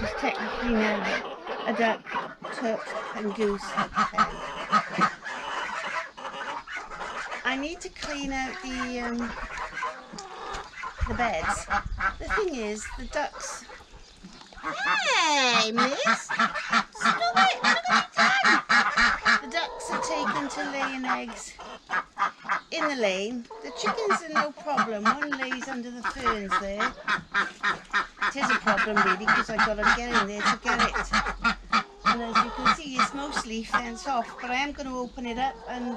is technically now a duck, chook and goose pen. I need to clean out the beds. The thing is, the ducks... Hey, miss! Stop it! Look at it! The ducks are taken to laying eggs in the lane. The chickens are no problem. One lays under the ferns there. It is a problem really because I've got to get in there to get it. And as you can see, it's mostly fenced off, but I am going to open it up and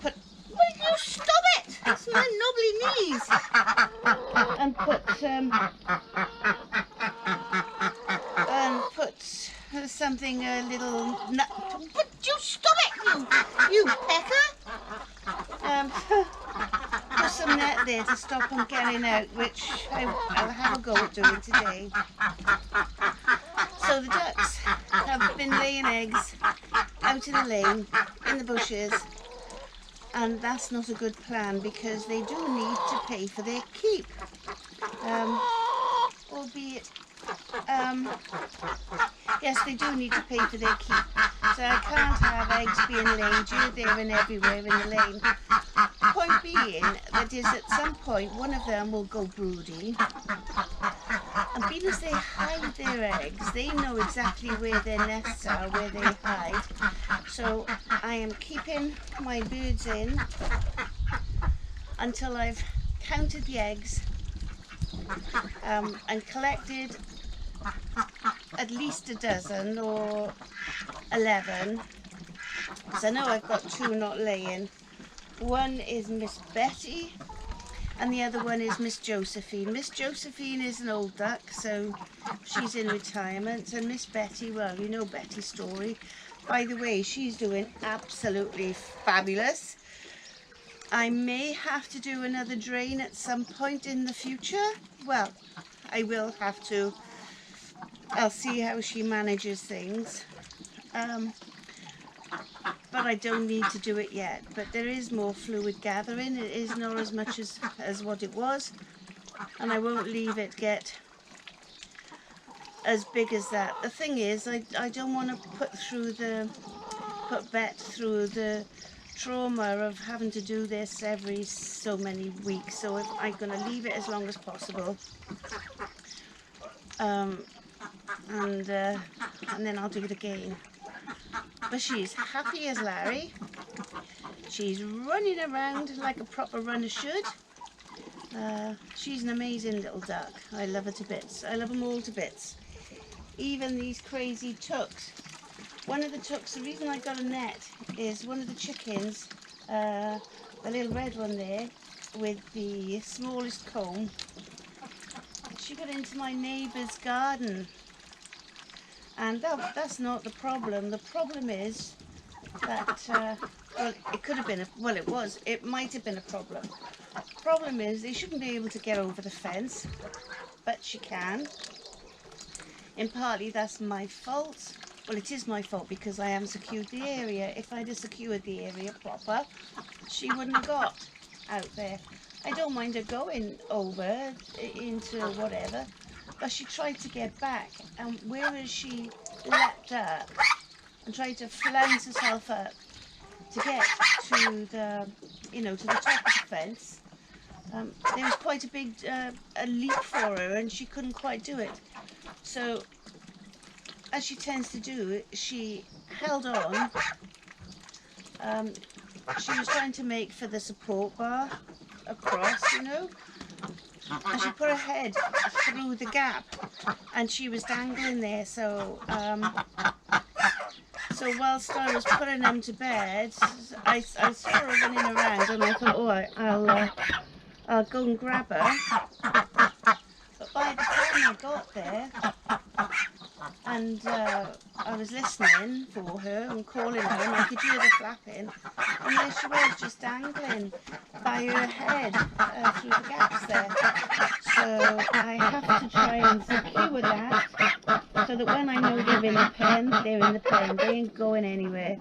put... Will you stop it? It's my knobbly knees. And put something a little nut. Would you stop it, you pecker? Put some net there to stop them getting out, which I'll have a go at doing today. So the ducks have been laying eggs out in the lane, in the bushes, and that's not a good plan because they do need to pay for their keep. Albeit, yes, they do need to pay for their keep. So I can't have eggs being laid here, there and everywhere in the lane. Point being that is at some point one of them will go broody. And being as they hide their eggs, they know exactly where their nests are, where they hide. So I am keeping my birds in until I've counted the eggs and collected at least a dozen or 11. So I know I've got 2 not laying. One is Miss Betty and the other one is Miss Josephine. Miss Josephine is an old duck, so she's in retirement, and Miss Betty, well, you know Betty's story. By the way, she's doing absolutely fabulous. I may have to do another drain at some point in the future. Well, I will have to. I'll see how she manages things. But I don't need to do it yet. But there is more fluid gathering. It is not as much as what it was. And I won't leave it get as big as that. The thing is, I don't want to put Bet through the trauma of having to do this every so many weeks. So I'm going to leave it as long as possible. And then I'll do it again. But she's happy as Larry. She's running around like a proper runner should. She's an amazing little duck. I love her to bits. I love them all to bits. Even these crazy chooks. One of the chooks, the reason I got a net is one of the chickens, the little red one there with the smallest comb, she got into my neighbour's garden. And that's not the problem. The problem is that, well, it could have been, it might have been a problem. The problem is they shouldn't be able to get over the fence, but she can. And partly that's my fault. Well, it is my fault because I haven't secured the area. If I'd have secured the area proper, she wouldn't have got out there. I don't mind her going over into whatever. But she tried to get back, and whereas she leapt up and tried to flounce herself up to get to the, to the top of the fence, there was quite a big a leap for her, and she couldn't quite do it. So, as she tends to do, she held on. She was trying to make for the support bar across, and she put her head through the gap, and she was dangling there. So so whilst I was putting them to bed, I saw her running around, and I thought, oh, I'll go and grab her. But by the time I got there, and I was listening for her and calling her, and I could hear the flapping, and there she was, just dangling by her head through the gaps there. So I have to try and secure that, so that when I know they're in the pen, they're in the pen. They ain't going anywhere.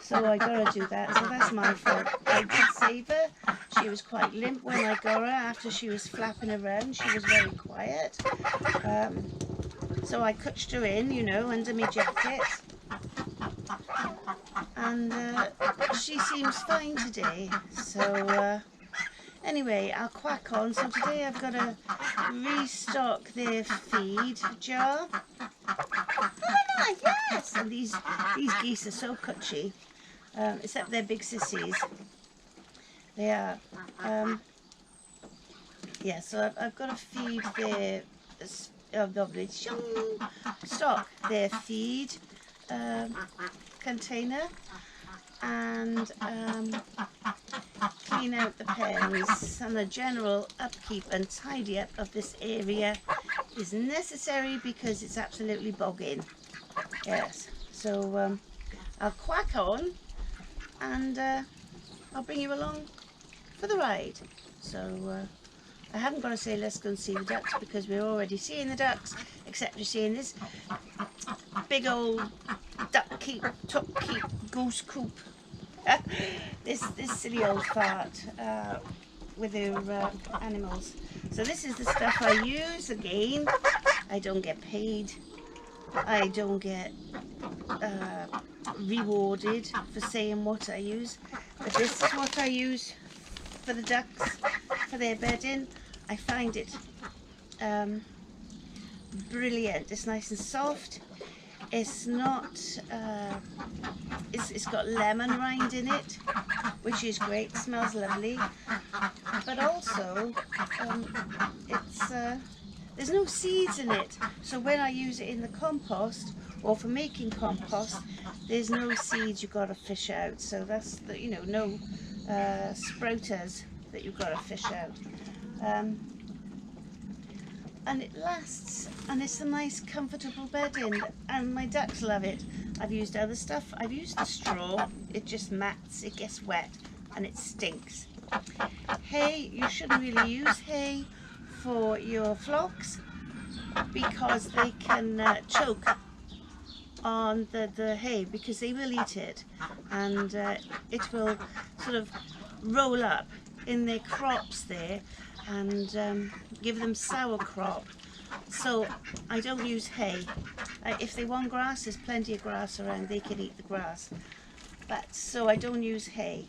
So I got to do that. So that's my fault. I did save her. She was quite limp when I got her. After she was flapping around, she was very quiet. So So I coached her in, you know, under my jacket. And she seems fine today. So anyway, I'll quack on. So today I've got to restock their feed jar. Ah, yes! And these geese are so cutchy, except they're big sissies. They are. Yeah, so I've got to feed their stock their feed container, and clean out the pens, and the general upkeep and tidy up of this area is necessary because it's absolutely bogging. Yes, so I'll quack on, and I'll bring you along for the ride. So I haven't got to say let's go and see the ducks, because we're already seeing the ducks, except you're seeing this big old duck keep, tuck keep, goose coop. this silly old fart with her animals. So this is the stuff I use. Again, I don't get paid. I don't get rewarded for saying what I use. But this is what I use for the ducks, for their bedding. I find it brilliant. It's nice and soft. It's not, it's got lemon rind in it, which is great. It smells lovely. But also, there's no seeds in it. So when I use it in the compost, or for making compost, there's no seeds you've got to fish out. So that's, you know, no sprouters that you've got to fish out. And it lasts, and it's a nice comfortable bedding, and my ducks love it. I've used other stuff. I've used the straw. It just mats, it gets wet, and it stinks. Hay, you shouldn't really use hay for your flocks, because they can choke on the hay, because they will eat it, and it will sort of roll up in their crops there, and give them sauerkraut. So I don't use hay. If they want grass, there's plenty of grass around, they can eat the grass. But so I don't use hay.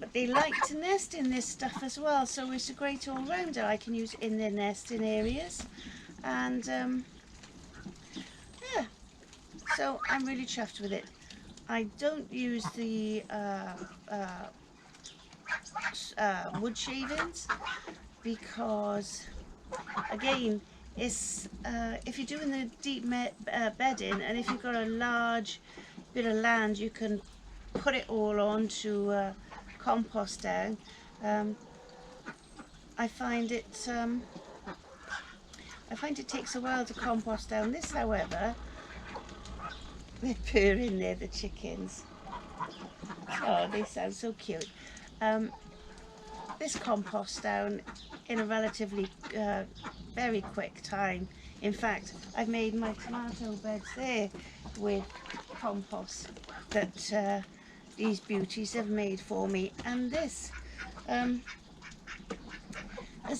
But they like to nest in this stuff as well, so it's a great all-rounder. I can use in their nesting areas, and yeah, so I'm really chuffed with it. I don't use the wood shavings, because again, it's if you're doing the deep bedding, and if you've got a large bit of land, you can put it all onto compost down. I find it takes a while to compost down. This, however, they're purring there, the chickens. Oh, they sound so cute. This compost down in a relatively very quick time. In fact, I've made my tomato beds there with compost that these beauties have made for me, and this, as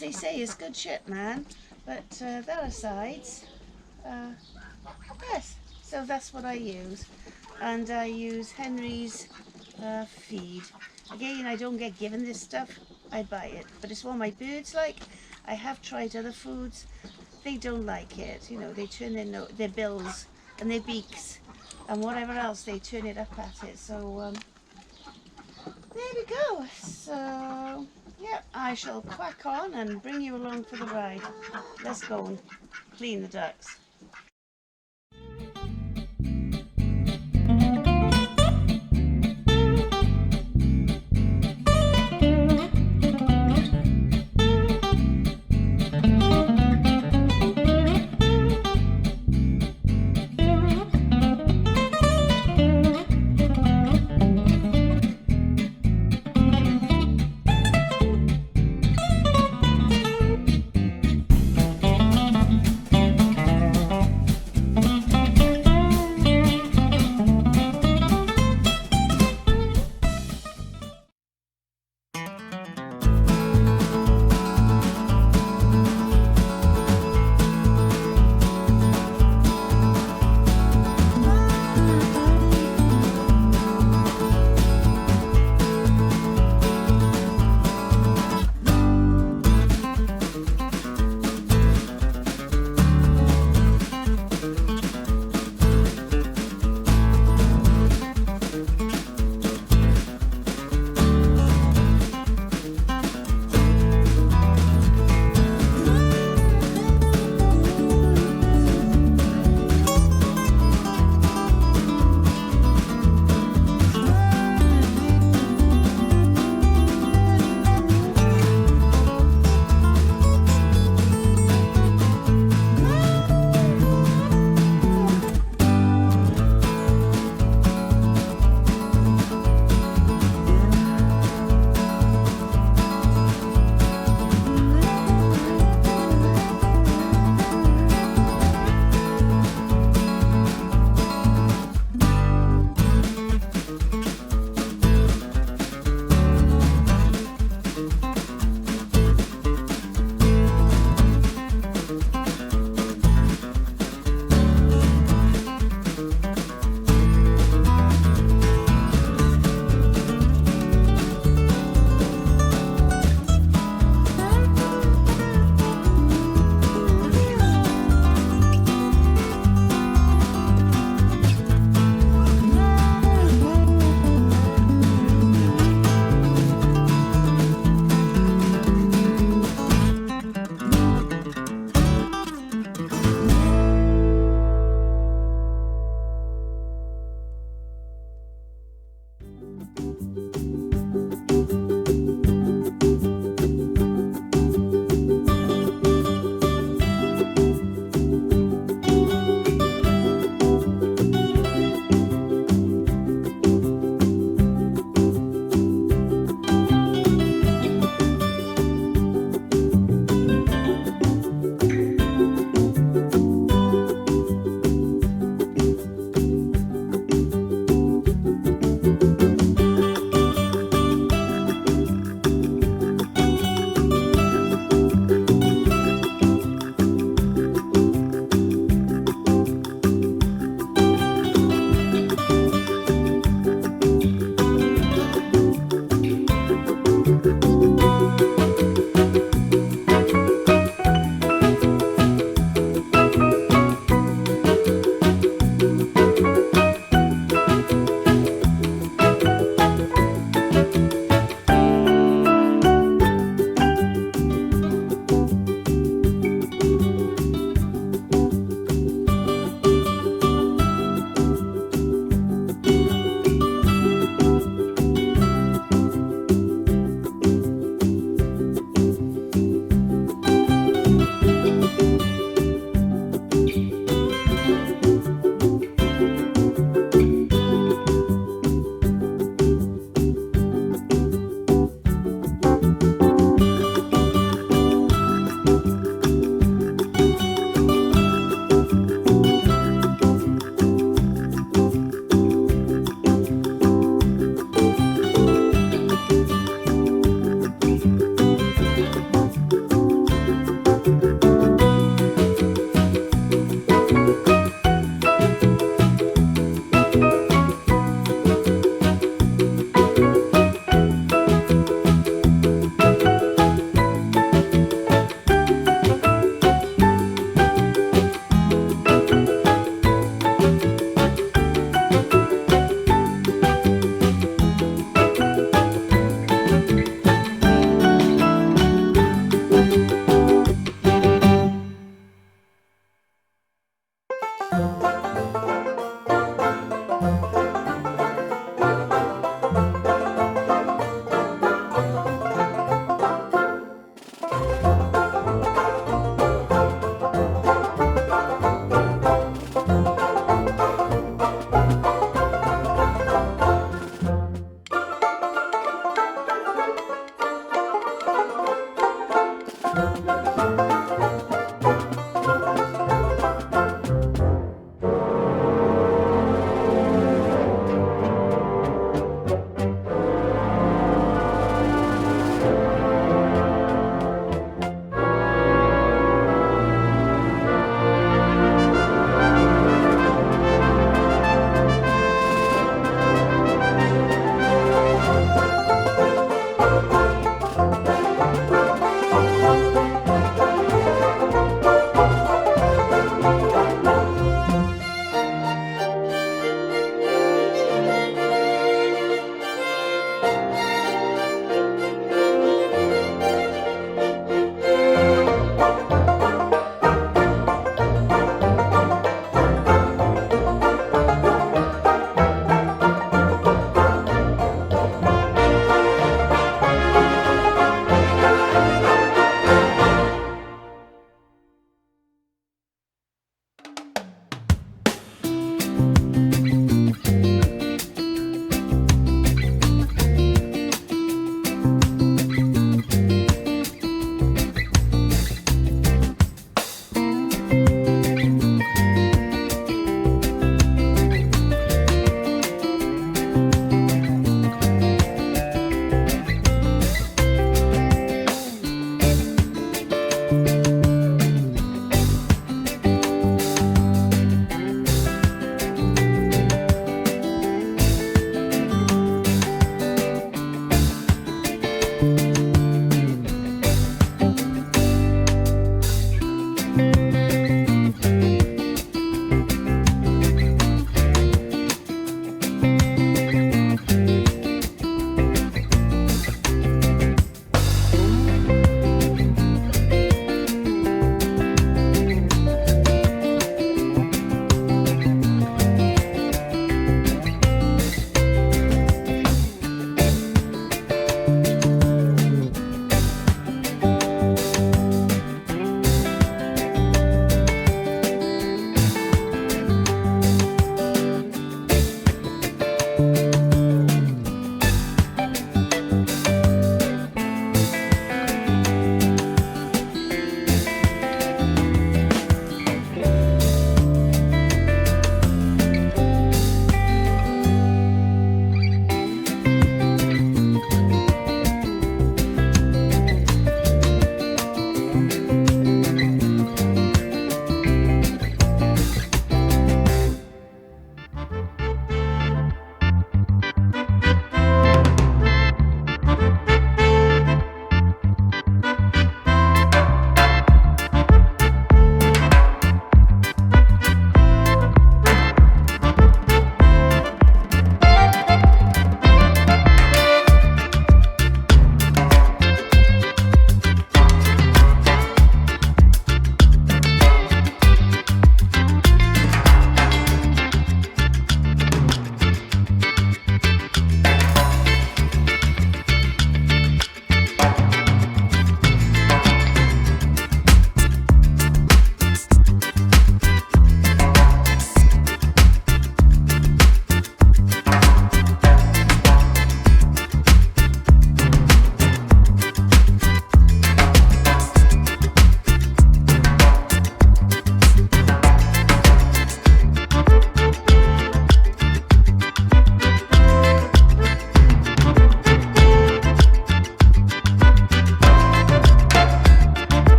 they say, is good shit, man. But that aside, yes, so that's what I use. And I use Henry's feed. Again, I don't get given this stuff, I buy it, but it's what my birds like. I have tried other foods, they don't like it. You know, they turn their bills and their beaks and whatever else, they turn it up at it. So there we go. So yeah, I shall quack on and bring you along for the ride. Let's go and clean the ducks.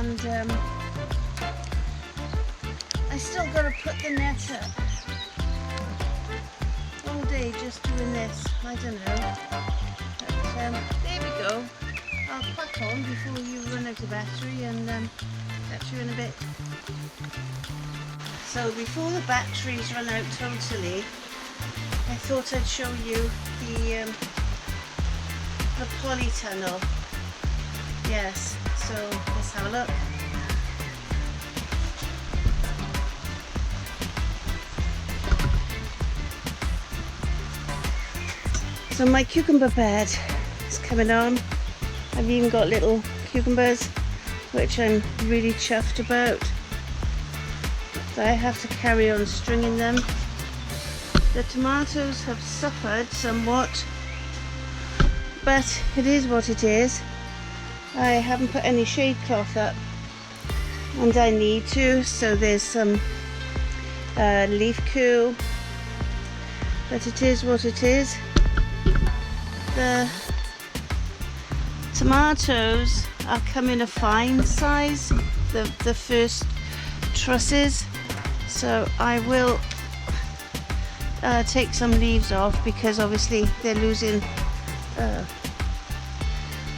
and I still got to put the net up. All day just doing this, I don't know. But there we go. I'll crack on before you run out of battery, and catch you in a bit. So before the batteries run out totally, I thought I'd show you the polytunnel. Yes, so let's have a look. So my cucumber bed is coming on. I've even got little cucumbers, which I'm really chuffed about. But I have to carry on stringing them. The tomatoes have suffered somewhat, but it is what it is. I haven't put any shade cloth up, and I need to, so there's some leaf curl, but it is what it is. The tomatoes are coming a fine size, the first trusses, so I will take some leaves off, because obviously they're losing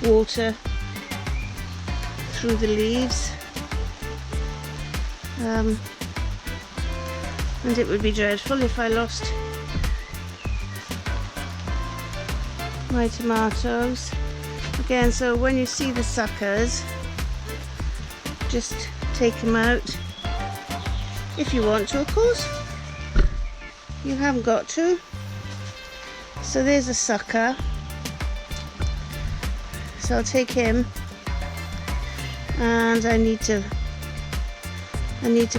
water through the leaves, and it would be dreadful if I lost my tomatoes again. So when you see the suckers, just take them out if you want to, of course. You haven't got to. So there's a sucker, so I'll take him, and I need to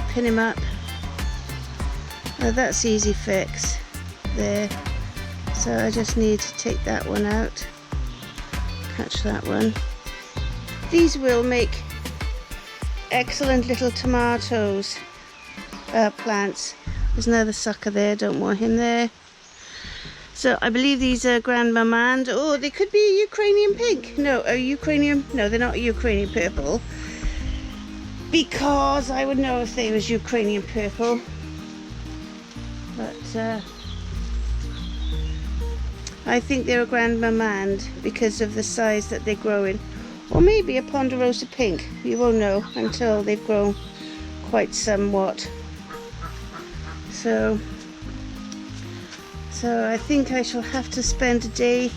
pin him up. That's easy fix there. So I just need to take that one out, catch that one. These will make excellent little tomatoes plants. There's another sucker there, don't want him there. So I believe these are grandmamand. Oh, they could be a Ukrainian pink. No, a Ukrainian, no, they're not a Ukrainian purple, because I would know if they was Ukrainian purple. But I think they're a grandmamand because of the size that they're growing. Or maybe a ponderosa pink. You won't know until they've grown quite somewhat. So I think I shall have to spend a day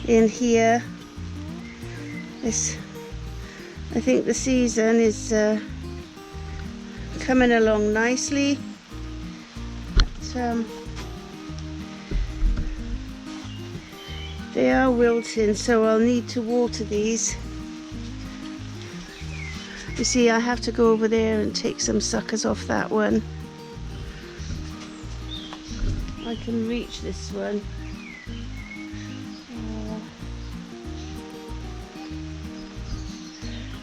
in here. I think the season is coming along nicely. But, they are wilting, so I'll need to water these. You see, I have to go over there and take some suckers off that one. I can reach this one.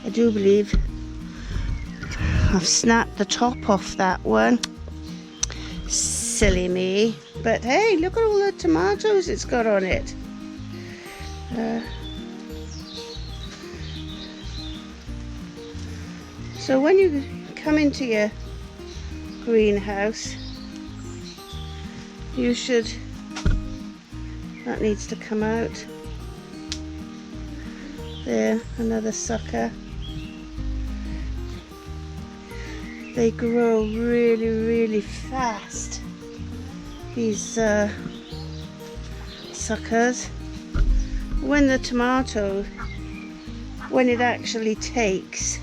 I do believe I've snapped the top off that one. Silly me. But hey, look at all the tomatoes it's got on it. So when you come into your greenhouse, you should, that needs to come out. There, another sucker. They grow really, really fast, these suckers. When the tomato, when it actually takes,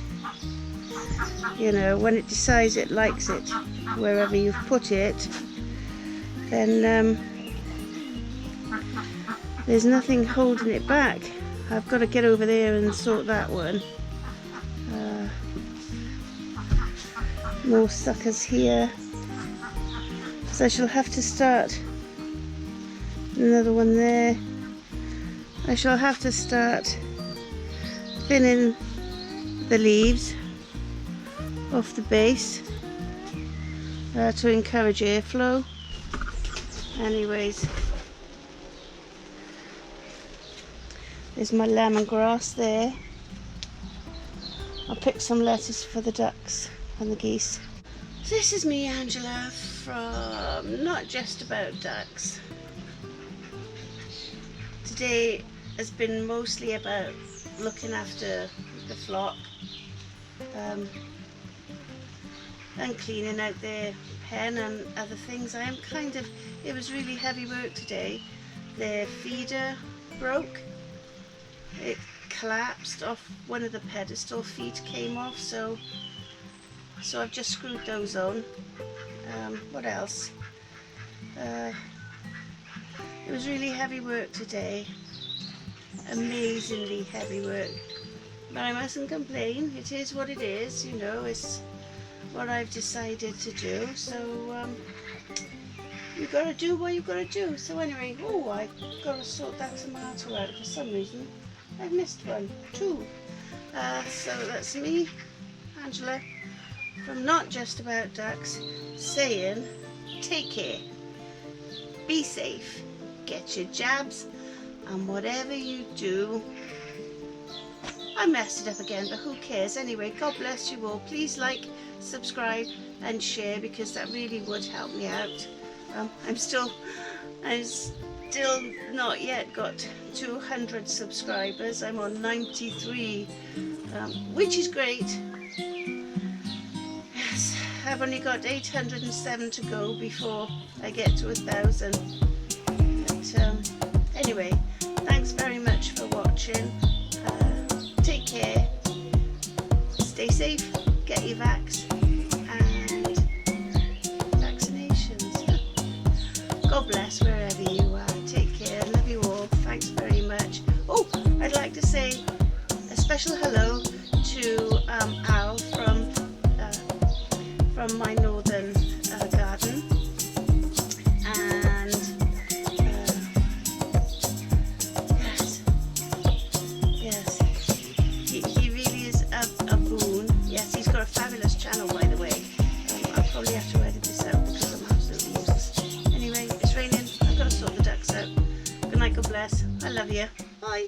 you know, when it decides it likes it wherever you've put it, then there's nothing holding it back. I've got to get over there and sort that one. More suckers here. So I shall have to start another one there. I shall have to start thinning the leaves off the base to encourage airflow. Anyways, there's my lemongrass there. pick some lettuce for the ducks and the geese. So this is me, Angela, from Not Just About Ducks. Today has been mostly about looking after the flock and cleaning out their pen and other things. It was really heavy work today. Their feeder broke. It collapsed off one of the pedestal, feet came off, so I've just screwed those on. What else? It was really heavy work today, amazingly heavy work, but I mustn't complain. It is what it is, you know, it's what I've decided to do, so you've got to do what you've got to do. So anyway, I've got to sort that tomato out. For some reason I've missed one, two. So that's me, Angela, from Not Just About Ducks, saying take care, be safe, get your jabs, and whatever you do, I messed it up again, but who cares? Anyway, God bless you all. Please like, subscribe and share, because that really would help me out. I'm still not yet got 200 subscribers. I'm on 93, which is great. Yes, I've only got 807 to go before I get to 1,000. But anyway, thanks very much for watching. Take care, stay safe, get your vax and vaccinations. God bless wherever you are. Take care, love you all. Thanks very much. I'd like to say a special hello to Al from my northern garden, and yes, he really is a boon. Yes, he's got a fabulous channel, by the way. I'll probably have to edit this out because I'm absolutely useless. Anyway, it's raining. I've got to sort the ducks out. Good night, God bless. I love you. Bye.